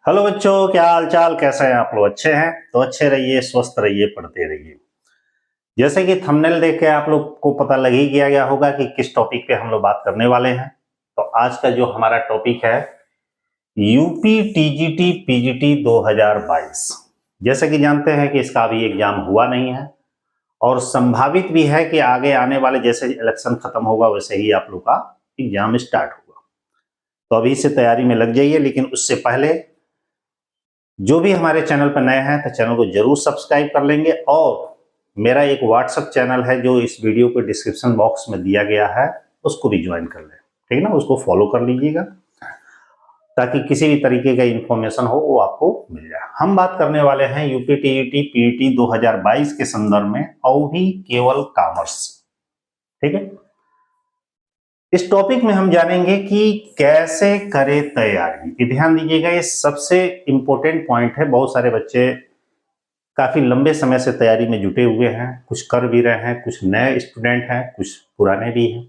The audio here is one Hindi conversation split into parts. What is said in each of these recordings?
हेलो बच्चों, क्या हाल चाल, कैसे हैं आप लोग? अच्छे हैं तो अच्छे रहिए, स्वस्थ रहिए, पढ़ते रहिए। जैसे कि थंबनेल देख के आप लोग को पता लग ही गया होगा कि किस टॉपिक पे हम लोग बात करने वाले हैं। तो आज का जो हमारा टॉपिक है यूपी टीजीटी पीजीटी 2022। जैसे कि जानते हैं कि इसका अभी एग्जाम हुआ नहीं है और संभावित भी है कि आगे आने वाले जैसे इलेक्शन खत्म होगा वैसे ही आप लोग का एग्जाम स्टार्ट होगा। तो अभी से तैयारी में लग जाइए, लेकिन उससे पहले जो भी हमारे चैनल पर नए हैं तो चैनल को जरूर सब्सक्राइब कर लेंगे। और मेरा एक व्हाट्सएप चैनल है जो इस वीडियो के डिस्क्रिप्शन बॉक्स में दिया गया है, उसको भी ज्वाइन कर लें, ठीक है ना। उसको फॉलो कर लीजिएगा ताकि किसी भी तरीके का इंफॉर्मेशन हो वो आपको मिल जाए। हम बात करने वाले हैं यूपी टीईटी पीईटी 2022 के संदर्भ में, और भी केवल कॉमर्स, ठीक है। इस टॉपिक में हम जानेंगे कि कैसे करें तैयारी। ध्यान दीजिएगा, ये सबसे इंपॉर्टेंट पॉइंट है। बहुत सारे बच्चे काफी लंबे समय से तैयारी में जुटे हुए हैं, कुछ कर भी रहे हैं, कुछ नए स्टूडेंट हैं, कुछ पुराने भी हैं।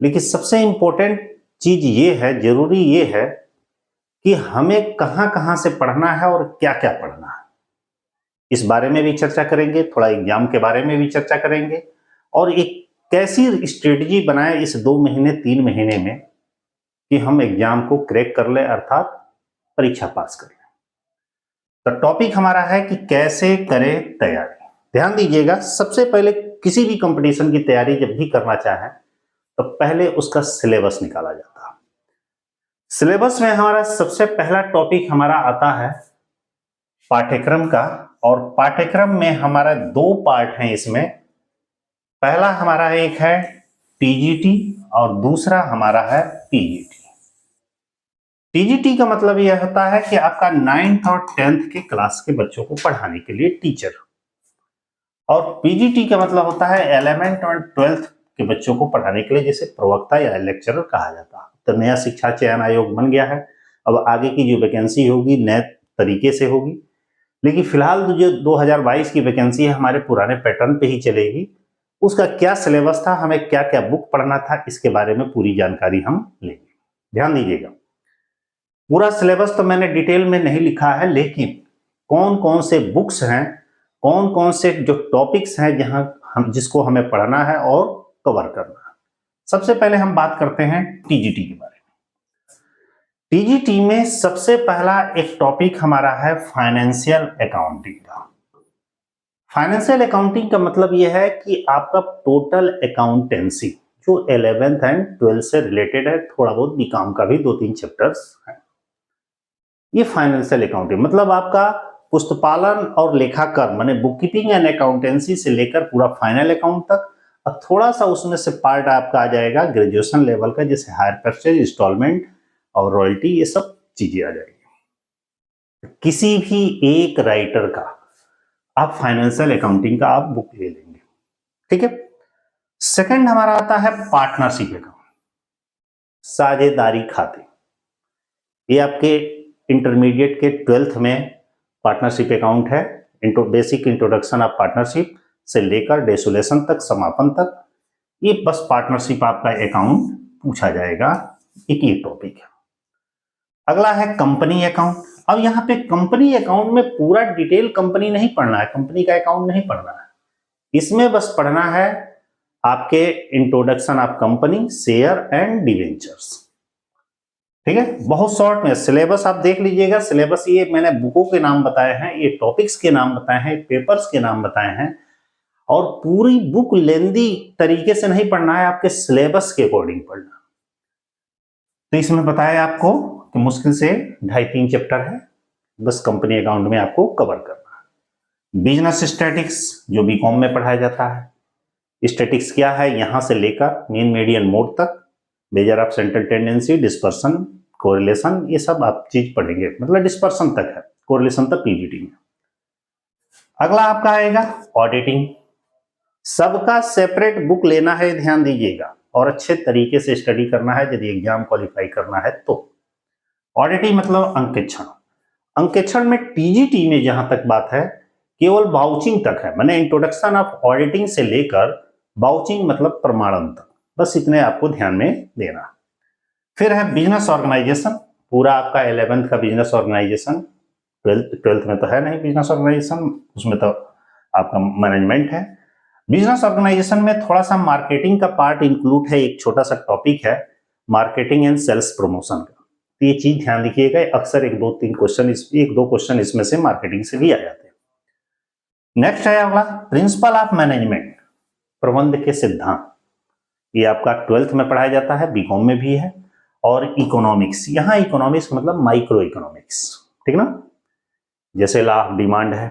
लेकिन सबसे इंपॉर्टेंट चीज ये है, जरूरी ये है कि हमें कहां कहां से पढ़ना है और क्या क्या पढ़ना है। इस बारे में भी चर्चा करेंगे, थोड़ा एग्जाम के बारे में भी चर्चा करेंगे, और एक कैसी स्ट्रेटजी बनाएं इस 2 महीने 3 महीने में कि हम एग्जाम को क्रैक कर लें, अर्थात परीक्षा पास कर लें। तो टॉपिक हमारा है कि कैसे करें तैयारी। ध्यान दीजिएगा, सबसे पहले किसी भी कंपटीशन की तैयारी जब भी करना चाहें तो पहले उसका सिलेबस निकाला जाता है। सिलेबस में हमारा सबसे पहला टॉपिक हमारा आता है पाठ्यक्रम का, और पाठ्यक्रम में हमारा 2 पार्ट हैं इसमें। पहला हमारा एक है टीजीटी और दूसरा हमारा है पीजीटी। टीजीटी का मतलब यह होता है कि आपका 9th और 10th के क्लास के बच्चों को पढ़ाने के लिए टीचर, और पीजीटी का मतलब होता है 11th और 12th के बच्चों को पढ़ाने के लिए, जिसे प्रवक्ता या लेक्चरर कहा जाता है। तो नया शिक्षा चयन आयोग बन गया है, अब आगे की जो वैकेंसी होगी नए तरीके से होगी। लेकिन फिलहाल जो 2022 की वैकेंसी है हमारे पुराने पैटर्न पे ही चलेगी। उसका क्या सिलेबस था, हमें क्या क्या बुक पढ़ना था, इसके बारे में पूरी जानकारी हम लेंगे। ध्यान दीजिएगा, पूरा सिलेबस तो मैंने डिटेल में नहीं लिखा है, लेकिन कौन कौन से बुक्स हैं, कौन कौन से जो टॉपिक्स हैं जहां हम जिसको हमें पढ़ना है और कवर करना है। सबसे पहले हम बात करते हैं टीजीटी के बारे में। टीजीटी में सबसे पहला एक टॉपिक हमारा है फाइनेंशियल अकाउंटिंग का। फाइनेंशियल अकाउंटिंग का मतलब यह है कि आपका टोटल अकाउंटेंसी जो 11th एंड 12th से रिलेटेड है, थोड़ा बहुत बीकॉम का भी 2-3 चैप्टर्स हैं। ये फाइनेंशियल अकाउंटिंग मतलब आपका पुस्तपालन और लेखाकर माने बुक कीपिंग एंड अकाउंटेंसी से लेकर पूरा फाइनल अकाउंट तक, और थोड़ा सा उसमें से पार्ट आपका आ जाएगा ग्रेजुएशन लेवल का, जैसे हायर परचेज, इंस्टॉलमेंट और रॉयल्टी, ये सब चीजें आ जाएगी। किसी भी एक राइटर का आप फाइनेंशियल अकाउंटिंग का आप बुक ले लेंगे, ठीक है। सेकंड हमारा आता है पार्टनरशिप अकाउंट, साझेदारी खाते। ये आपके इंटरमीडिएट के 12th में पार्टनरशिप अकाउंट है। बेसिक इंट्रोडक्शन ऑफ पार्टनरशिप से लेकर डेसोलेशन तक, समापन तक, ये बस पार्टनरशिप आपका अकाउंट पूछा जाएगा। एक ये टॉपिक है। अगला है कंपनी अकाउंट। अब यहाँ पे कंपनी अकाउंट में पूरा डिटेल कंपनी नहीं पढ़ना है, कंपनी का अकाउंट नहीं पढ़ना है, इसमें बस पढ़ना है आपके introduction of company, share and debentures, ठीक है। बहुत शॉर्ट में सिलेबस आप देख लीजिएगा। सिलेबस ये मैंने बुकों के नाम बताए हैं, ये टॉपिक्स के नाम बताए हैं, पेपर्स के नाम बताए हैं, और पूरी बुक लेंदी तरीके से नहीं पढ़ना है, आपके सिलेबस के अकॉर्डिंग पढ़ना। तो इसमें बताया आपको कि मुश्किल से 2.5-3 चैप्टर है, बस कंपनी अकाउंट में आपको कवर करना है। बिजनेस स्टैटिक्स जो बीकॉम में पढ़ाया जाता है। स्टैटिक्स क्या है, यहां से लेकर मीन मीडियन मोड तक, measure of central tendency, dispersion, correlation, ये सब आप चीज पढ़ेंगे, मतलब डिस्पर्सन तक है, कोरिलेशन तक पीजीटी में। अगला आपका आएगा ऑडिटिंग। सबका सेपरेट बुक लेना है, ध्यान दीजिएगा, और अच्छे तरीके से स्टडी करना है यदि एग्जाम क्वालिफाई करना है तो। ऑडिटिंग मतलब अंकेक्षण। अंकेक्षण में टीजीटी में जहां तक बात है केवल वाउचिंग तक है, माने इंट्रोडक्शन ऑफ ऑडिटिंग से लेकर वाउचिंग मतलब प्रमाणन तक, बस इतने आपको ध्यान में देना। फिर है बिजनेस ऑर्गेनाइजेशन, पूरा आपका 11th का बिजनेस ऑर्गेनाइजेशन, 12th में तो है नहीं बिजनेस ऑर्गेनाइजेशन, उसमें तो आपका मैनेजमेंट है। बिजनेस ऑर्गेनाइजेशन में थोड़ा सा मार्केटिंग का पार्ट इंक्लूड है, एक छोटा सा टॉपिक है मार्केटिंग एंड सेल्स प्रमोशन का, तो ये चीज ध्यान रखिएगा। अक्सर एक दो क्वेश्चन इसमें से मार्केटिंग से भी आ जाते हैं। नेक्स्ट है अगला प्रिंसिपल ऑफ मैनेजमेंट, प्रबंध के सिद्धांत। ये आपका 12th में पढ़ाया जाता है, बीकॉम में भी है। और इकोनॉमिक्स, यहाँ इकोनॉमिक्स मतलब माइक्रो इकोनॉमिक्स, ठीक ना। जैसे लॉ ऑफ डिमांड है,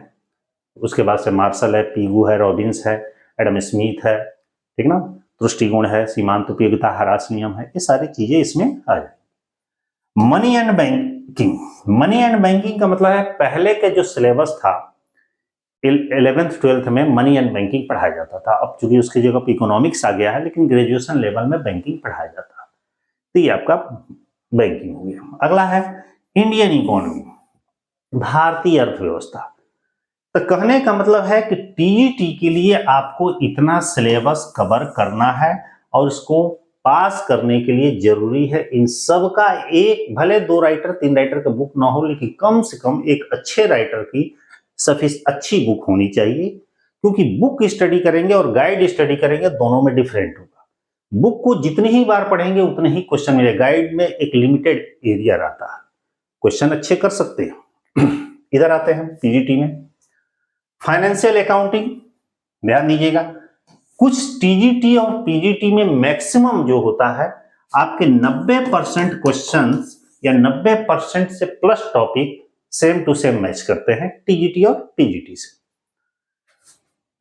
उसके बाद से मार्शल है, पीगू है, रॉबिन्स है, एडम स्मिथ है, ठीक ना, दृष्टिकोण है, सीमांत उपयोगिता, हरास नियम है, ये सारी चीजें इसमें आ जाए। Money and banking, money and banking का मतलब है पहले के जो सिलेबस था 11th 12th में मनी एंड बैंकिंग पढ़ाया जाता था। अब चूंकि उसकी जगह पर इकोनॉमिक्स आ गया है, लेकिन ग्रेजुएशन लेवल में बैंकिंग पढ़ाया जाता है, तो ये आपका बैंकिंग हो गया। अगला है इंडियन इकोनॉमी, भारतीय अर्थव्यवस्था। तो कहने का मतलब है कि टीईटी के लिए आपको इतना सिलेबस कवर करना है और इसको पास करने के लिए जरूरी है इन सब का एक, भले 2 राइटर 3 राइटर का बुक ना हो, लेकिन कम से कम एक अच्छे राइटर की अच्छी बुक होनी चाहिए। क्योंकि बुक स्टडी करेंगे और गाइड स्टडी करेंगे, दोनों में डिफरेंट होगा। बुक को जितनी ही बार पढ़ेंगे उतने ही क्वेश्चन मिलेगा, गाइड में एक लिमिटेड एरिया रहता है, क्वेश्चन अच्छे कर सकते हैं। इधर आते हैं पीजीटी में, फाइनेंशियल अकाउंटिंग, ध्यान दीजिएगा। कुछ टीजीटी और पीजीटी में मैक्सिमम जो होता है आपके 90% क्वेश्चन या 90% से plus topic same to same match करते हैं टीजीटी और पीजीटी से।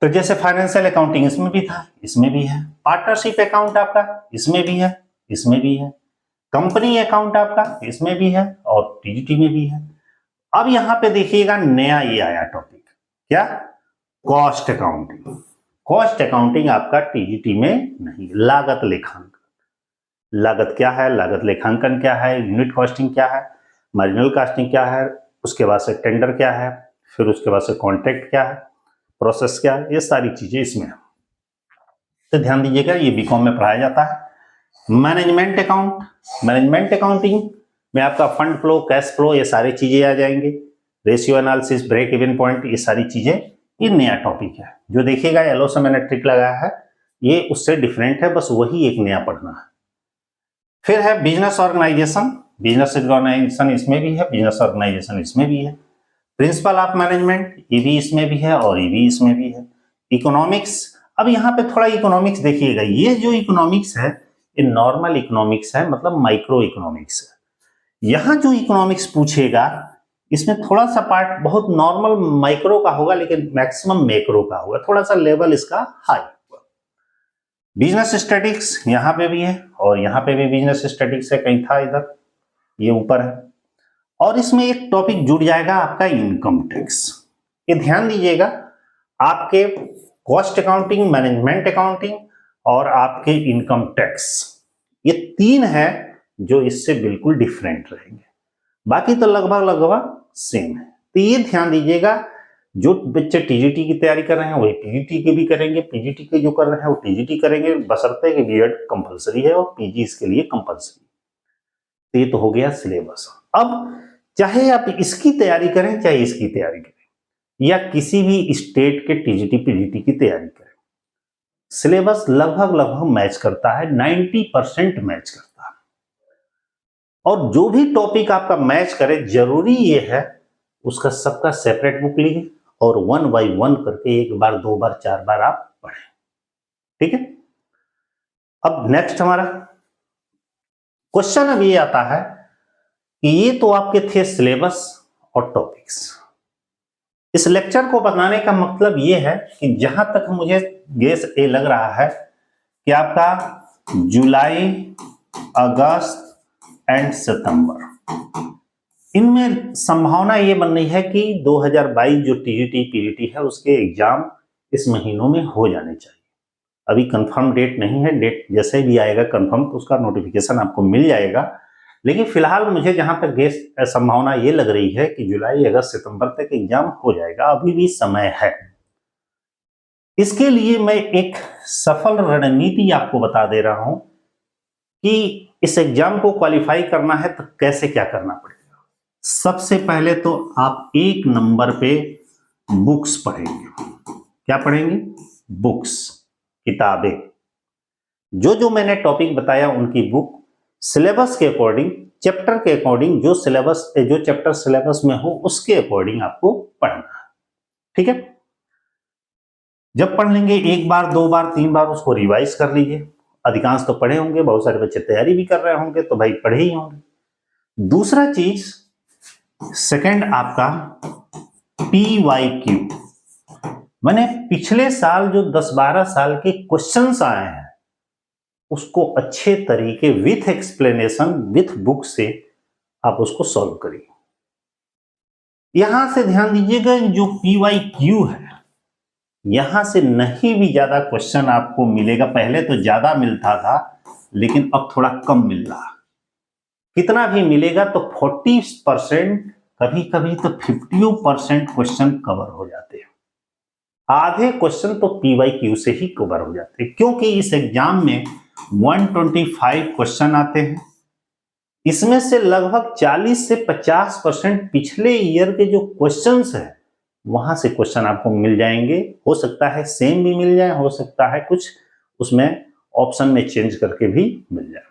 तो जैसे फाइनेंशियल अकाउंटिंग इसमें भी था, इसमें भी है। पार्टनरशिप अकाउंट आपका इसमें भी है, इसमें भी है। कंपनी अकाउंट आपका इसमें भी है और टीजीटी में भी है। अब यहां पे देखिएगा नया ये आया टॉपिक, क्या, कॉस्ट अकाउंटिंग। कॉस्ट अकाउंटिंग आपका टीजीटी में नहीं, लागत लेखांकन। लागत क्या है, लागत लेखांकन क्या है, यूनिट कॉस्टिंग क्या है, मार्जिनल कॉस्टिंग क्या है, उसके बाद से टेंडर क्या है, फिर उसके बाद से कॉन्ट्रैक्ट क्या है, प्रोसेस क्या है, ये सारी चीजें इसमें है। तो ध्यान दीजिएगा, ये बीकॉम में पढ़ाया जाता है। मैनेजमेंट अकाउंट, मैनेजमेंट अकाउंटिंग में आपका फंड फ्लो, कैश फ्लो, ये सारी चीजें आ जाएंगे। Ratio analysis, break even point, ये सारी चीजें, ये नया टॉपिक है। जो देखिएगा येलो से मैंने ट्रिक लगाया है, ये उससे डिफरेंट है, बस वही एक नया पढ़ना है। फिर है बिजनेस ऑर्गेनाइजेशन, बिजनेस ऑर्गेनाइजेशन इसमें भी है, बिजनेस ऑर्गेनाइजेशन इसमें भी है। प्रिंसिपल ऑफ मैनेजमेंट, ये भी इसमें भी है और ये भी इसमें भी है। इकोनॉमिक्स, अब यहाँ पे थोड़ा इकोनॉमिक्स देखिएगा, ये जो इकोनॉमिक्स है ये नॉर्मल इकोनॉमिक्स है, मतलब माइक्रो इकोनॉमिक्स है। यहाँ जो इकोनॉमिक्स पूछेगा इसमें थोड़ा सा पार्ट बहुत नॉर्मल माइक्रो का होगा, लेकिन मैक्सिमम मैक्रो का होगा, थोड़ा सा लेवल इसका हाई होगा। बिजनेस स्टैटिस्टिक्स यहाँ पे भी है और यहाँ पे भी बिजनेस स्टैटिस्टिक्स है, कहीं था इधर, ये ऊपर है। और इसमें एक टॉपिक जुड़ जाएगा आपका इनकम टैक्स। ये ध्यान दीजिएगा, आपके कॉस्ट अकाउंटिंग, मैनेजमेंट अकाउंटिंग और आपके इनकम टैक्स, ये 3 है जो इससे बिल्कुल डिफरेंट रहेंगे, बाकी तो लगभग सेम है। तो ये ध्यान दीजिएगा, जो बच्चे टीजीटी की तैयारी कर रहे हैं वही पीजीटी के भी करेंगे, पीजीटी के जो कर रहे हैं वो टीजीटी करेंगे, बशर्ते कि बीएड कंपलसरी है और पीजी इसके लिए कंपलसरी। तो ये तो हो गया सिलेबस। अब चाहे आप इसकी तैयारी करें, चाहे इसकी तैयारी करें, या किसी भी स्टेट के टीजीटी पीजीटी की तैयारी करें, सिलेबस लगभग मैच करता है, 90% मैच करता है। और जो भी टॉपिक आपका मैच करे, जरूरी ये है उसका सबका सेपरेट बुक लीजिए और 1 बाय 1 करके 1 बार 2 बार 4 बार आप पढ़ें, ठीक है। अब नेक्स्ट हमारा क्वेश्चन अब ये आता है कि ये तो आपके थे सिलेबस और टॉपिक्स। इस लेक्चर को बनाने का मतलब ये है कि जहां तक मुझे गेस ये लग रहा है कि आपका जुलाई, अगस्त एंड सितंबर, इनमें संभावना ये बन रही है कि 2022 जो टीजीटी पीजीटी है उसके एग्जाम इस महीनों में हो जाने चाहिए। अभी कंफर्म डेट नहीं है, डेट जैसे भी आएगा कंफर्म तो उसका नोटिफिकेशन आपको मिल जाएगा, लेकिन फिलहाल मुझे जहां तक गेस संभावना ये लग रही है कि जुलाई, अगस्त, सितंबर तक एग्जाम हो जाएगा, अभी भी समय है। इसके लिए मैं एक सफल रणनीति आपको बता दे रहा हूं कि इस एग्जाम को क्वालिफाई करना है तो कैसे क्या करना पड़ेगा? सबसे पहले तो आप एक नंबर पे बुक्स पढ़ेंगे। क्या पढ़ेंगे? बुक्स, किताबें। जो जो मैंने टॉपिक बताया उनकी बुक सिलेबस के अकॉर्डिंग, चैप्टर के अकॉर्डिंग, जो चैप्टर सिलेबस में हो उसके अकॉर्डिंग आपको पढ़ना है। ठीक है? जब पढ़ लेंगे एक बार, दो बार, तीन बार उसको रिवाइज कर लीजिए। अधिकांश तो पढ़े होंगे, बहुत सारे बच्चे तैयारी भी कर रहे होंगे, तो भाई पढ़े ही होंगे। दूसरा चीज, सेकंड आपका PYQ। मैंने पिछले साल जो 10-12 साल के क्वेश्चंस आए हैं उसको अच्छे तरीके विथ एक्सप्लेनेशन, विथ बुक से आप उसको सॉल्व करिए। यहां से ध्यान दीजिएगा, जो PYQ है यहां से नहीं भी ज्यादा क्वेश्चन आपको मिलेगा। पहले तो ज्यादा मिलता था लेकिन अब थोड़ा कम मिल रहा। कितना भी मिलेगा तो 40%, कभी कभी तो 50% क्वेश्चन कवर हो जाते हैं। आधे क्वेश्चन तो PYQ से ही कवर हो जाते हैं, क्योंकि इस एग्जाम में 125 क्वेश्चन आते हैं। इसमें से लगभग 40 से 50% पिछले ईयर के जो क्वेश्चंस हैं वहां से क्वेश्चन आपको मिल जाएंगे। हो सकता है सेम भी मिल जाए, हो सकता है कुछ उसमें ऑप्शन में चेंज करके भी मिल जाए।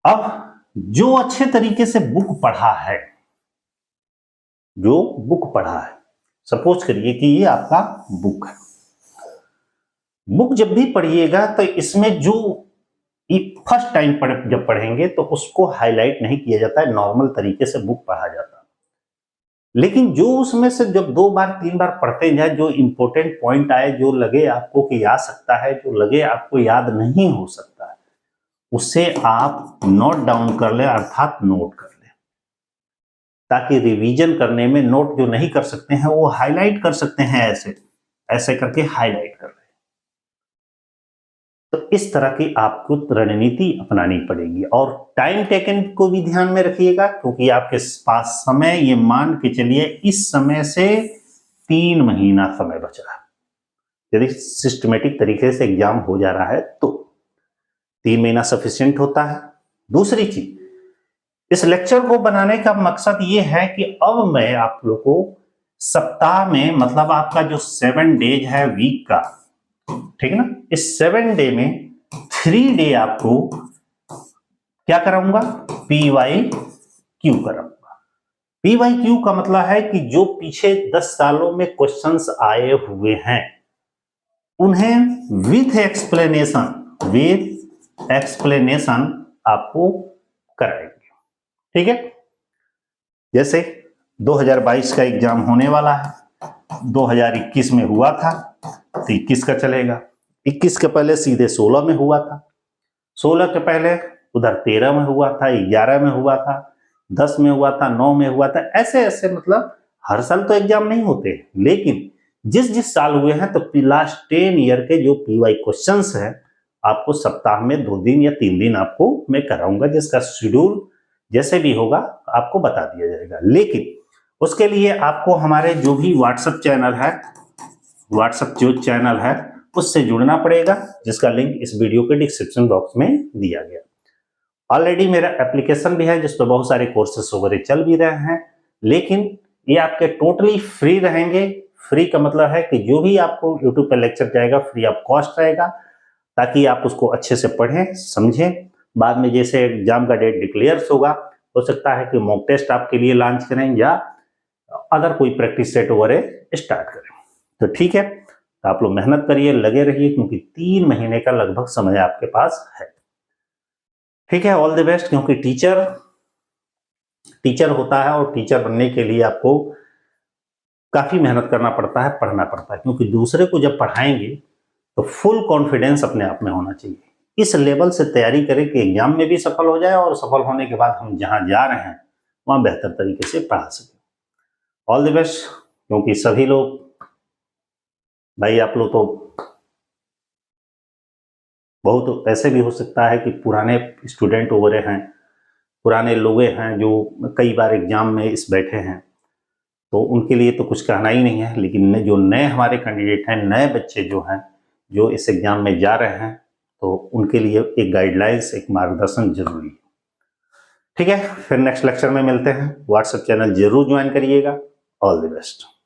अब जो अच्छे तरीके से बुक पढ़ा है, जो बुक पढ़ा है, सपोज करिए कि ये आपका बुक है। बुक जब भी पढ़िएगा तो इसमें जो फर्स्ट टाइम जब पढ़ेंगे तो उसको हाईलाइट नहीं किया जाता है, नॉर्मल तरीके से बुक पढ़ा जाता है। लेकिन जो उसमें से जब 2 बार 3 बार पढ़ते जाए, जो इंपॉर्टेंट पॉइंट आए, जो लगे आपको कि आ सकता है, जो लगे आपको याद नहीं हो सकता है, उसे आप नोट डाउन कर ले, अर्थात नोट कर ले, ताकि रिवीजन करने में नोट जो नहीं कर सकते हैं वो हाईलाइट कर सकते हैं। ऐसे ऐसे करके हाईलाइट कर ले। तो इस तरह की आपको रणनीति अपनानी पड़ेगी। और टाइम टेकन को भी ध्यान में रखिएगा, क्योंकि आपके पास समय, ये मान के चलिए इस समय से 3 महीना समय बच रहा है। यदि सिस्टमेटिक तरीके से एग्जाम हो जा रहा है तो 3 महीना सफिशिएंट होता है। दूसरी चीज, इस लेक्चर को बनाने का मकसद ये है कि अब मैं आप लोगों को सप्ताह में, मतलब आपका जो 7 डेज है वीक का, ठीक है ना, इस 7 डे में 3 डे आपको क्या कराऊंगा? PYQ कराऊंगा। PYQ का मतलब है कि जो पीछे 10 सालों में क्वेश्चंस आए हुए हैं उन्हें विथ एक्सप्लेनेशन आपको कराएंगे। ठीक है? जैसे 2022 का एग्जाम होने वाला है, 2021 में हुआ था तो 21 का चलेगा, 21 के पहले सीधे 16 में हुआ था, 16 के पहले उधर 13 में हुआ था, 11 में हुआ था, 10 में हुआ था, 9 में हुआ था। ऐसे ऐसे, मतलब हर साल तो एग्जाम नहीं होते, लेकिन जिस जिस साल हुए हैं तो लास्ट 10 ईयर के जो PY क्वेश्चंस हैं आपको सप्ताह में 2 दिन या 3 दिन आपको मैं कराऊंगा, जिसका शेड्यूल जैसे भी होगा आपको बता दिया जाएगा। लेकिन उसके लिए आपको हमारे जो भी व्हाट्सएप जो चैनल है उससे जुड़ना पड़ेगा, जिसका लिंक इस वीडियो के डिस्क्रिप्शन बॉक्स में दिया गया। ऑलरेडी मेरा एप्लीकेशन भी है जिस पर बहुत सारे कोर्सेस वगैरह चल भी रहे हैं, लेकिन ये आपके टोटली फ्री रहेंगे। फ्री का मतलब है कि जो भी आपको यूट्यूब पर लेक्चर जाएगा फ्री ऑफ कॉस्ट रहेगा, ताकि आप उसको अच्छे से पढ़ें, समझें। बाद में जैसे एग्जाम का डेट डिक्लेयर होगा, हो सकता है कि मॉक टेस्ट आपके लिए लॉन्च करें या अदर कोई प्रैक्टिस सेट वगैरह स्टार्ट करें। तो ठीक है, तो आप लोग मेहनत करिए, लगे रहिए, क्योंकि 3 महीने का लगभग समय आपके पास है। ठीक है, ऑल द बेस्ट। क्योंकि टीचर होता है और टीचर बनने के लिए आपको काफी मेहनत करना पड़ता है, पढ़ना पड़ता है, क्योंकि दूसरे को जब पढ़ाएंगे तो फुल कॉन्फिडेंस अपने आप में होना चाहिए। इस लेवल से तैयारी करें कि एग्जाम में भी सफल हो जाए और सफल होने के बाद हम जहां जा रहे हैं वहां बेहतर तरीके से पढ़ा सकें। All the best. क्योंकि सभी लोग, भाई आप लोग तो बहुत ऐसे भी हो सकता है कि पुराने स्टूडेंट वगैरह हैं, पुराने लोग हैं जो कई बार एग्जाम में इस बैठे हैं, तो उनके लिए तो कुछ कहना ही नहीं है। लेकिन जो नए हमारे कैंडिडेट हैं, नए बच्चे जो हैं, जो इस एग्जाम में जा रहे हैं, तो उनके लिए एक गाइडलाइंस, एक मार्गदर्शन जरूरी है। ठीक है, फिर नेक्स्ट लेक्चर में मिलते हैं। व्हाट्सएप चैनल जरूर ज्वाइन करिएगा। All the best.